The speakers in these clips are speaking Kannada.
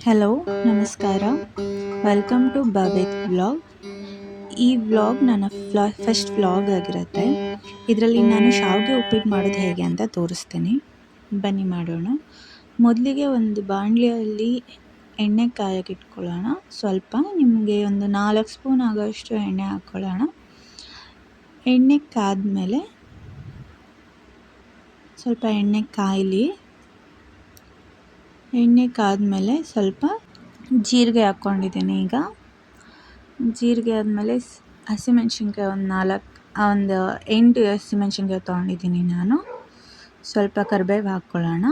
ಹಲೋ, ನಮಸ್ಕಾರ. Welcome to Bhavith vlog. ಈ ವ್ಲಾಗ್ ನನ್ನ ಫಸ್ಟ್ ವ್ಲಾಗ್ ಆಗಿರುತ್ತೆ. ಇದರಲ್ಲಿ ನಾನು ಶಾವಿಗೆ ಉಪ್ಪಿಟ್ಟು ಮಾಡೋದು ಹೇಗೆ ಅಂತ ತೋರಿಸ್ತೀನಿ. ಬನ್ನಿ ಮಾಡೋಣ. ಮೊದಲಿಗೆ ಒಂದು ಬಾಣಲಿಯಲ್ಲಿ ಎಣ್ಣೆ ಕಾಯಕ್ಕೆ ಇಟ್ಕೊಳ್ಳೋಣ. ಸ್ವಲ್ಪ ನಿಮಗೆ ಒಂದು 4 ಸ್ಪೂನ್ ಆಗೋಷ್ಟು ಎಣ್ಣೆ ಹಾಕ್ಕೊಳ್ಳೋಣ. ಎಣ್ಣೆ ಕಾದ್ಮೇಲೆ ಸ್ವಲ್ಪ ಎಣ್ಣೆ ಕಾಯಲಿ. ಎಣ್ಣೆ ಕಾದ್ಮೇಲೆ ಸ್ವಲ್ಪ ಜೀರಿಗೆ ಹಾಕ್ಕೊಂಡಿದ್ದೀನಿ. ಈಗ ಜೀರಿಗೆ ಆದಮೇಲೆ ಹಸಿಮೆಣ್ಸಿನ್ಕಾಯಿ ಒಂದು 8 ಹಸಿಮೆಣ್ಸಿನ್ಕಾಯಿ ತೊಗೊಂಡಿದ್ದೀನಿ ನಾನು. ಸ್ವಲ್ಪ ಕರಿಬೇವು ಹಾಕ್ಕೊಳ್ಳೋಣ.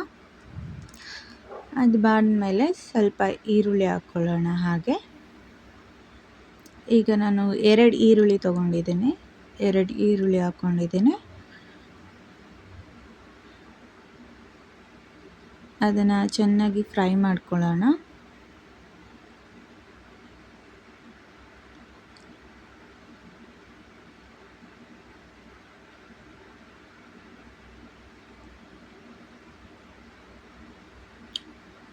ಅದು ಬಾದ್ಮೇಲೆ ಸ್ವಲ್ಪ ಈರುಳ್ಳಿ ಹಾಕ್ಕೊಳ್ಳೋಣ. ಹಾಗೆ ಈಗ ನಾನು 2 ಈರುಳ್ಳಿ ತೊಗೊಂಡಿದ್ದೀನಿ. 2 ಈರುಳ್ಳಿ ಹಾಕ್ಕೊಂಡಿದ್ದೀನಿ. ಅದನ್ನು ಚೆನ್ನಾಗಿ ಫ್ರೈ ಮಾಡ್ಕೊಳ್ಳೋಣ.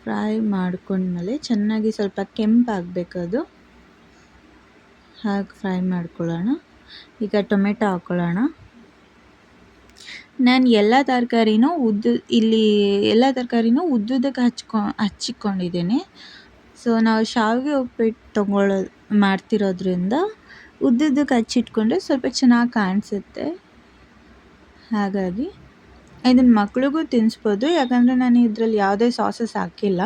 ಫ್ರೈ ಮಾಡ್ಕೊಂಡ್ಮೇಲೆ ಚೆನ್ನಾಗಿ ಸ್ವಲ್ಪ ಕೆಂಪಾಗಬೇಕು ಅದು. ಹಾಗೆ ಫ್ರೈ ಮಾಡ್ಕೊಳ್ಳೋಣ. ಈಗ ಟೊಮೆಟೊ ಹಾಕ್ಕೊಳ್ಳೋಣ. ನಾನು ಎಲ್ಲ ತರಕಾರಿನೂ ಉದ್ದುದಕ್ಕೆ ಹಚ್ಚಿಕೊಂಡಿದ್ದೀನಿ. ಸೊ ನಾವು ಶಾವಿಗೆ ಉಪ್ಪಿಟ್ಟು ಮಾಡ್ತಿರೋದ್ರಿಂದ ಉದ್ದುದಕ್ಕೆ ಹಚ್ಚಿಟ್ಕೊಂಡ್ರೆ ಸ್ವಲ್ಪ ಚೆನ್ನಾಗಿ ಕಾಣಿಸುತ್ತೆ. ಹಾಗಾಗಿ ಇದನ್ನು ಮಕ್ಳಿಗೂ ತಿನ್ನಿಸ್ಬೋದು, ಯಾಕಂದರೆ ನಾನು ಇದರಲ್ಲಿ ಯಾವುದೇ ಸಾಸಸ್ ಹಾಕಿಲ್ಲ.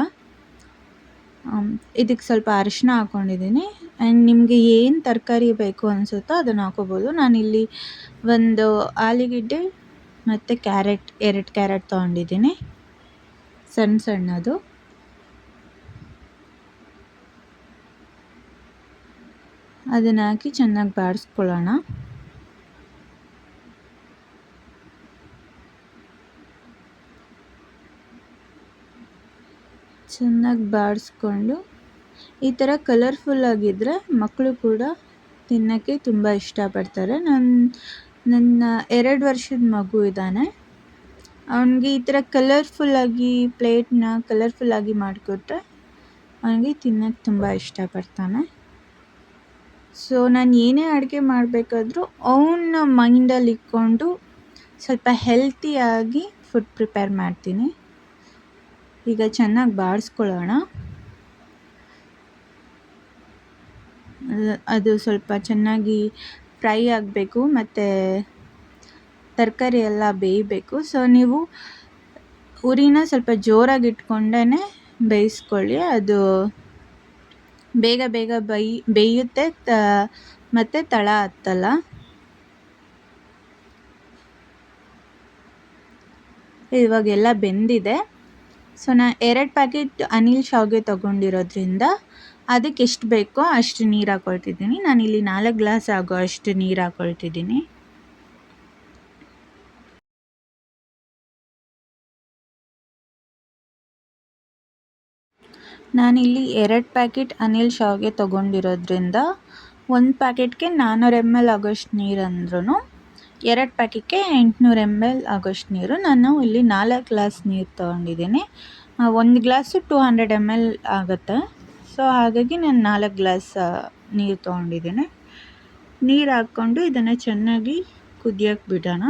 ಇದಕ್ಕೆ ಸ್ವಲ್ಪ ಅರಿಶಿನ ಹಾಕ್ಕೊಂಡಿದ್ದೀನಿ. ಆ್ಯಂಡ್ ನಿಮಗೆ ಏನು ತರಕಾರಿ ಬೇಕು ಅನಿಸುತ್ತೋ ಅದನ್ನು ಹಾಕೋಬೋದು. ನಾನಿಲ್ಲಿ ಒಂದು ಆಲೂಗೆಡ್ಡೆ ಮತ್ತು 2 ಕ್ಯಾರೆಟ್ ತೊಗೊಂಡಿದ್ದೀನಿ, ಸಣ್ಣದು. ಅದನ್ನು ಹಾಕಿ ಚೆನ್ನಾಗಿ ಬಾಡಿಸ್ಕೊಳ್ಳೋಣ. ಚೆನ್ನಾಗಿ ಬಾಡಿಸ್ಕೊಂಡು ಈ ಥರ ಕಲರ್ಫುಲ್ಲಾಗಿದ್ದರೆ ಮಕ್ಕಳು ಕೂಡ ತಿನ್ನೋಕ್ಕೆ ತುಂಬ ಇಷ್ಟಪಡ್ತಾರೆ. ನನ್ನ 2 ವರ್ಷದ ಮಗು ಇದ್ದಾನೆ. ಅವನಿಗೆ ಈ ಥರ ಪ್ಲೇಟ್ನ ಕಲರ್ಫುಲ್ಲಾಗಿ ಮಾಡಿಕೊಟ್ರೆ ಅವನಿಗೆ ತಿನ್ನೋಕ್ಕೆ ತುಂಬ ಇಷ್ಟಪಡ್ತಾನೆ. ಸೊ ನಾನು ಏನೇ ಅಡುಗೆ ಮಾಡಬೇಕಾದ್ರೂ ಅವನ ಮೈಂಡಲ್ಲಿ ಇಟ್ಕೊಂಡು ಸ್ವಲ್ಪ ಹೆಲ್ತಿಯಾಗಿ ಫುಡ್ ಪ್ರಿಪೇರ್ ಮಾಡ್ತೀನಿ. ಈಗ ಚೆನ್ನಾಗಿ ಬಾಡಿಸ್ಕೊಳ್ಳೋಣ. ಅದು ಸ್ವಲ್ಪ ಚೆನ್ನಾಗಿ ಫ್ರೈ ಆಗಬೇಕು ಮತ್ತು ತರಕಾರಿ ಎಲ್ಲ ಬೇಯಬೇಕು. ಸೊ ನೀವು ಉರಿನ ಸ್ವಲ್ಪ ಜೋರಾಗಿ ಇಟ್ಕೊಂಡೇ ಬೇಯಿಸ್ಕೊಳ್ಳಿ. ಅದು ಬೇಗ ಬೇಯುತ್ತೆ ಮತ್ತು ತಳ ಹತ್ತಲ್ಲ. ಇವಾಗೆಲ್ಲ ಬೆಂದಿದೆ. ಸೊ ನಾನು 2 ಪ್ಯಾಕೆಟ್ ಅನಿಲ್ ಶಾವಿಗೆ ತೊಗೊಂಡಿರೋದ್ರಿಂದ ಅದಕ್ಕೆ ಎಷ್ಟು ಬೇಕೋ ಅಷ್ಟು ನೀರು ಹಾಕ್ಕೊಳ್ತಿದ್ದೀನಿ. ನಾನಿಲ್ಲಿ 4 ಗ್ಲಾಸ್ ಆಗೋ ಅಷ್ಟು ನೀರು ಹಾಕ್ಕೊಳ್ತಿದ್ದೀನಿ. ನಾನಿಲ್ಲಿ 2 ಪ್ಯಾಕೆಟ್ ಅನಿಲ್ ಶಾವಿಗೆ ತೊಗೊಂಡಿರೋದ್ರಿಂದ 1 ಪ್ಯಾಕೆಟ್ಗೆ 400 ml ಆಗೋಷ್ಟು ನೀರು ಅಂದ್ರೂ 2 ಪ್ಯಾಕೆಟ್ಗೆ 800 ml ಆಗೋಷ್ಟು ನೀರು. ನಾನು ಇಲ್ಲಿ 4 ಗ್ಲಾಸ್ ನೀರು ತೊಗೊಂಡಿದ್ದೀನಿ. 1 ಗ್ಲಾಸು 200 ml ಆಗುತ್ತೆ. ಸೊ ಹಾಗಾಗಿ ನಾನು 4 ಗ್ಲಾಸ್ ನೀರು ತೊಗೊಂಡಿದ್ದೀನಿ. ನೀರು ಹಾಕ್ಕೊಂಡು ಇದನ್ನು ಚೆನ್ನಾಗಿ ಕುದಿಯೋಕ್ಕೆ ಬಿಡೋಣ.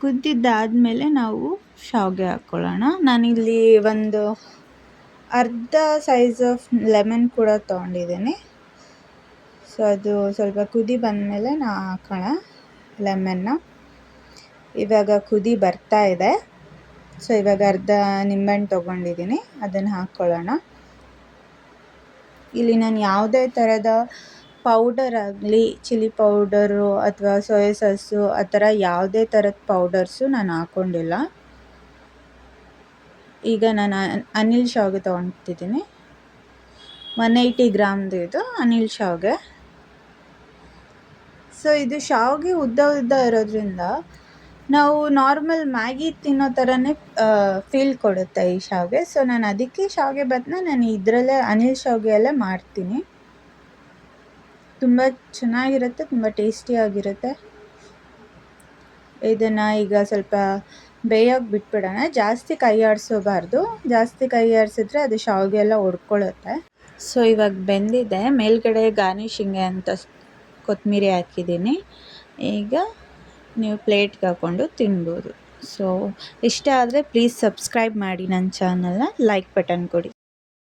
ಕುದ್ದಿದ್ದಾದಮೇಲೆ ನಾವು ಶಾವಿಗೆ ಹಾಕ್ಕೊಳ್ಳೋಣ. ನಾನಿಲ್ಲಿ ಒಂದು ಅರ್ಧ ಸೈಜ್ ಆಫ್ ಲೆಮನ್ ಕೂಡ ತೊಗೊಂಡಿದ್ದೀನಿ. ಸೊ ಅದು ಸ್ವಲ್ಪ ಕುದಿ ಬಂದಮೇಲೆ ನಾವು ಹಾಕೋಣ ಲೆಮನ್ನ. ಇವಾಗ ಕುದಿ ಬರ್ತಾ ಇದೆ. ಸೊ ಇವಾಗ ಅರ್ಧ ನಿಂಬೆಹಣ್ಣು ತೊಗೊಂಡಿದ್ದೀನಿ, ಅದನ್ನು ಹಾಕ್ಕೊಳ್ಳೋಣ. ಇಲ್ಲಿ ನಾನು ಯಾವುದೇ ಥರದ ಪೌಡರ್ ಆಗಲಿ, ಚಿಲ್ಲಿ ಪೌಡರು ಅಥವಾ ಸೋಯಾ ಸಾಸು ಆ ಥರ ಯಾವುದೇ ಥರದ ಪೌಡರ್ಸು ನಾನು ಹಾಕ್ಕೊಂಡಿಲ್ಲ. ಈಗ ನಾನು ಅನಿಲ್ ಶಾವಿಗೆ ತೊಗೊತಿದ್ದೀನಿ. 180 ಗ್ರಾಮ್ದು ಇದು ಅನಿಲ್ ಶಾವಿಗೆ. ಸೊ ಇದು ಶಾವಿಗೆ ಉದ್ದ ಇರೋದ್ರಿಂದ ನಾವು ನಾರ್ಮಲ್ ಮ್ಯಾಗಿ ತಿನ್ನೋ ಥರನೇ ಫೀಲ್ ಕೊಡುತ್ತೆ ಈ ಶಾವಿಗೆ. ಸೊ ನಾನು ಅದಕ್ಕೆ ಶಾವಿಗೆ ಭಾತನ್ನ ನಾನು ಇದರಲ್ಲೇ ಅನಿಲ್ ಶಾವಿಗೆಯಲ್ಲೇ ಮಾಡ್ತೀನಿ. ತುಂಬ ಚೆನ್ನಾಗಿರುತ್ತೆ, ತುಂಬ ಟೇಸ್ಟಿಯಾಗಿರುತ್ತೆ. ಇದನ್ನು ಈಗ ಸ್ವಲ್ಪ ಬೇಯೋಕೆ ಬಿಟ್ಬಿಡೋಣ. ಜಾಸ್ತಿ ಕೈ ಆಡಿಸೋಬಾರ್ದು, ಜಾಸ್ತಿ ಕೈ ಆಡಿಸಿದ್ರೆ ಅದು ಶಾವಿಗೆ ಎಲ್ಲ ಒಡ್ಕೊಳ್ಳುತ್ತೆ. ಸೊ ಇವಾಗ ಬೆಂದಿದೆ. ಮೇಲ್ಗಡೆ ಗಾರ್ನಿಷಿಂಗ್ಗೆ ಅಂತ ಕೊತ್ತಂಬರಿ ಹಾಕಿದ್ದೀನಿ. ಈಗ ನೀವು ಪ್ಲೇಟ್ಗೆ ಹಾಕ್ಕೊಂಡು ತಿನ್ಬೋದು. ಸೊ ಇಷ್ಟ ಆದರೆ ಪ್ಲೀಸ್ ಸಬ್ಸ್ಕ್ರೈಬ್ ಮಾಡಿ ನನ್ನ ಚಾನಲ್ನ, ಲೈಕ್ ಬಟನ್ ಕೊಡಿ.